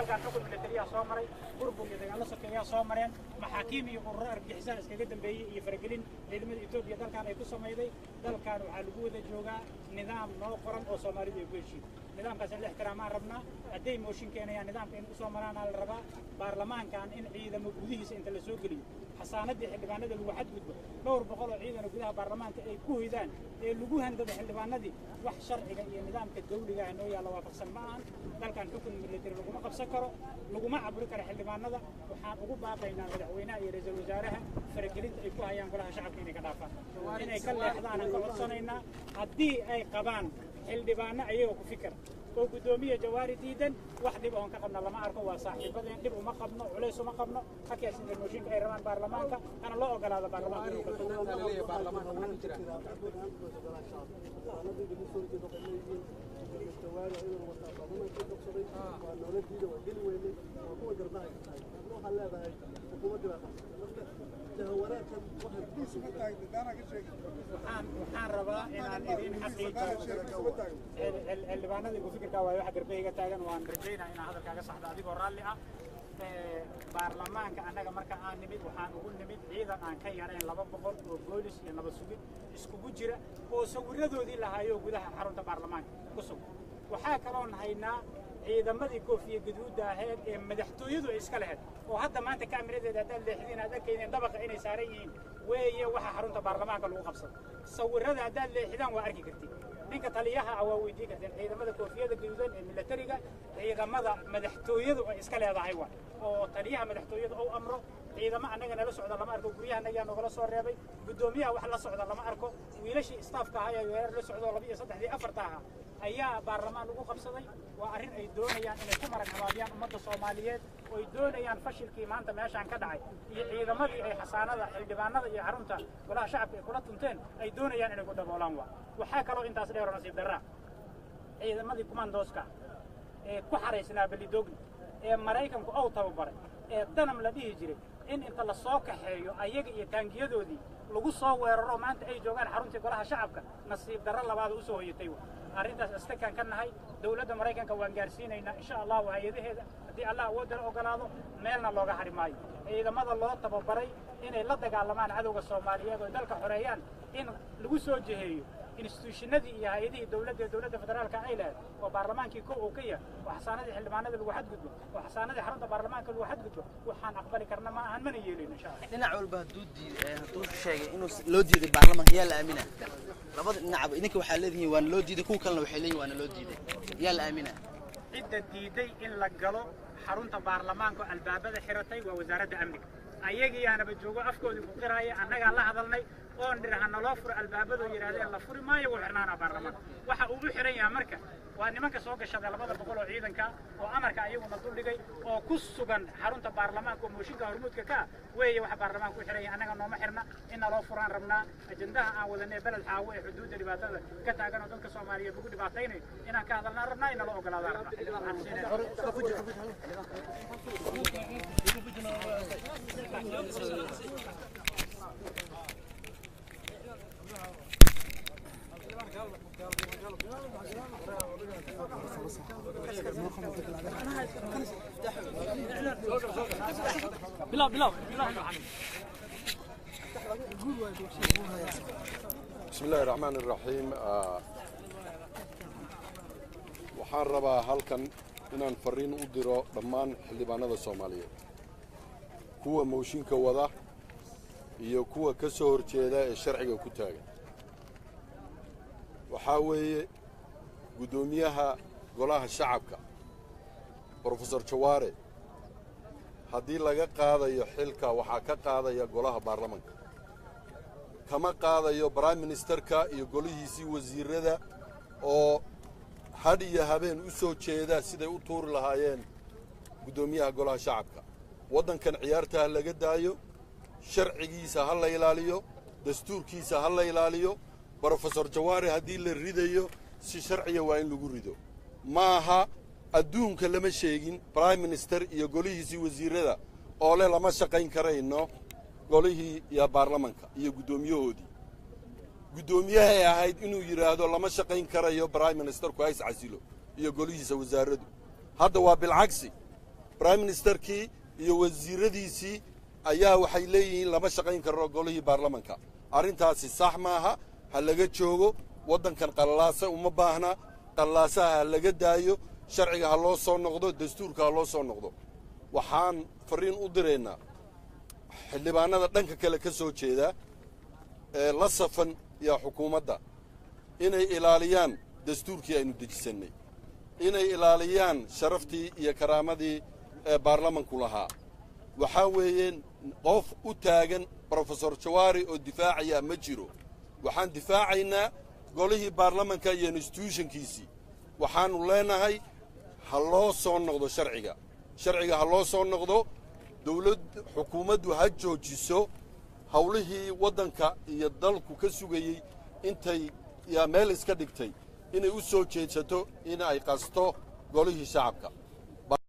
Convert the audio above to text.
dalkan xukun militariya soo maray burbur iyo dagaalo sokeeya soo mareen maxaakiim iyo ururo argagixisaan iskaga dambeeyay iyo faragelin ciidamada Itoobiya dalkan ay ku sameeyday dalkan waxa lagu wada joogaa nidaam noo qoran oo Soomaalidu ay ku heshiin nidaamkaas la ixtiraamaan rabnaa haday mooshin keenayaan nidaamka in soo maraan la rabaa baarlamaankan in ciidamo gudihiisa inta la soo geliyo xasaanadii xildhibaanada lagu xadgudbo dhowr boqol oo ciidan gudaha baarlamaanka ay ku hoydaan ee lagu handado xildhibaanadii wax sharciga iyo nidaamka dawliga ah noo yaala waafaqsan ma ahan dalkan xukun militari laguma qabsan karo laguma caburi karo xildhibaanada waxaan ugu baaqaynaa madaxweynaha iyo ra'iisul wasaaraha faragelinta ay ku hayaan golaha shacabka inay ka dhaafaan inay ka leexdaan aan codsanaynaa haddii ay qabaan xildhibaano ayagoo ku fikir oo gudoomiye Jawaari diidan wax dhib oo ka qabna lama arko waa saaxiibadeen dhib uma qabno culays uma qabno halkaas in mooshinka ay rabaan baarlamaanka ana loo ogolaado baarlamaanka waxaan rabaa inaan idin xaqiijiyo xildhibaanadii ku fikirka waa waxa garbeyga taagan waan rajaynaa inaan hadalkaaga saxdo adigoo raalli ah baarlamaanka annaga marka aan nimid waxaan ugu nimid ciidan aan ka yarayn 200 oo boolis iyo nabad sugid iskugu jira oo sawiradoodii lahaayo gudaha xarunta baarlamaanka ku sug waxaa kaloo haynaa ciidamadii koofiya gaduud ahayd ee madaxtooyadu ay iska lahayd oo hadda maanta kaamiradeeda hadda leexdeen aad arkayeen dabaqa inay saaran yihiin weeye waxa xarunta baarlamaanka lagu qabsado sawirada hadda leexdaan waa arki kartid ninka taliyaha waa weydii karteen ciidamada koofiyada gaduudan ee militariga ciidamada madaxtooyadu ay iska leedahay waa oo taliyaha madaxtooyada oo amro ciidamo anaga nala socda lama arko guryaha anaga nagala soo reebay gudoomiyaha wax la socda lama arko wiilashii staafka ahaa ee la socdo 2 3 4 ah ayaa baarlamaan ugu qabsaday waa arrin ay doonayaan inay ku maran habaabiyaan ummadda Soomaaliyeed oo ay doonayaan fashilkii maanta meeshaan ka dhacay iyo ciidamadii ay xasaanada xildhibaanada iyo xarunta golaha shacabka kula tunteen ay doonayaan inay ku daboolaan waxa kale oo intaas dheer oo nasiib darra ciidamadii commandoska ee ku xareysnaa Balidogni ee Mareykanku oo tababaray ee danam la dhihi jiray in inta la soo kaxeeyo ayaga iyo taangiyadoodii lagu soo weeraro maanta ay joogaan xarunta golaha shacabka nasiib darra labaad u soo hoyatay arrintaas astakan ka nahay dawladda Mareykanka waan gaarsiinaynaa insha Allah hay'adaheeda hadii Allah wadar ogolaado meelna looga xarimaayo ciidamada loo tababaray inay la dagaalamaan cadawga Soomaaliyeed oo dalka xoreeyaan in lagu soo jeheeyo institutionadii iyo hay'adihii dawladda federaalka ay leedahay oo baarlamaankii uu ka yahay waxsaanadii xildhibaanada lagu xadgudbo waxsaanadii xarunta baarlamaanka lagu xadgudbo waxaan aqbali karna ma ahan mana yeelin insha Allah dhinac walba haduu sheegay inuu loo diiday baarlamaanka yaa la aaminaa labada dhinac idinka waxa leedihiin waan loo diiday kuwa kalena waxay leeyihiin waan loo diiday yaa la aaminaa cidda diiday in la galo xarunta baarlamaanka albaabada xiratay waa wasaaradda amniga ayagiyaanaba joogo afkoodii ku qiraaya annaga la hadalnay oo dhirahana loo furo albaabadu yiraahdeen la furi maayo wuu xirnaana baarlamaanka waxa uu xiran yahay marka waa nimanka soo gashaday 200 oo ciidanka oo amarka ayaguna dul dhigay oo ku sugan xarunta baarlamaanka oo mooshinka hormuudka ka weeye waxa baarlamaanku xiran yahay annaga nooma xirna in loo furaan rabnaa ajandaha aan wadanay balad xaawo ee xuduudda dhibaatada ka taagan oo dadka Soomaaliyeed ugu dhibaataynay inaan ka hadalnaa rabnaa in loo ogolaado بسم الله الرحمن الرحيم waxaan rabaa halkan inaan fariin u diro dhammaan xildhibaanada Soomaaliyeed kuwa mooshinka wada iyo kuwa ka soo horjeeda ee sharciga ku taagan waxa weeye gudoomiyaha golaha shacabka Professor Jawaare haddii laga qaadayo xilka waxa ka qaadaya golaha baarlamaanka kama qaadayo prime ministerka iyo golihiisii wasiirada oo had iyo habeen u soo jeeda siday u tuuri lahaayeen gudoomiyaha golaha shacabka wadankan ciyaarta laga daayo sharcigiisa hal la ilaaliyo dastuurkiisa hal la ilaaliyo Professor Jawaare haddii la ridayo si sharciya waa in lagu rido maaha adduunka lama sheegin prime minister iyo golihiisii wasiirada oo lama shaqayn karayno golihii iyo baarlamaanka iyo gudoomiyahoodii gudoomiyaha ahayd inuu yiraahdo lama shaqayn karayo prime ministerku ay casilo iyo golihiisa wasaaradu hadda waa bilcagsi prime ministerkii iyo wasiiradiisii ayaa waxay leeyihiin lama shaqayn karo golihii baarlamanka arrintaasi sax maaha ha laga joogo waddankan qallaaso uma baahna qallaasaha ha laga daayo sharciga ha loo soo noqdo dastuurka ha loo soo noqdo waxaan fariin u diraynaa xildhibaanada dhanka kale ka soo jeeda ee la safan iyo xukuumadda inay ilaaliyaan dastuurkii aynu dejisannay inay ilaaliyaan sharaftii iyo karaamadii ee baarlamanku lahaa waxaa weeye qof u taagan brofesor jawaari oo difaacaya ma jiro waxaan difaacaynaa golihii baarlamanka iyo institutionkiisii waxaannu leenahay ha loo soo noqdo sharciga ha loo soo noqdo xukuumaddu ha joojiso hawlihii waddanka iyo dalku ka sugayey intay yaa meel iska dhigtay inay u soo jeedsato in ay qasto golihii shacabka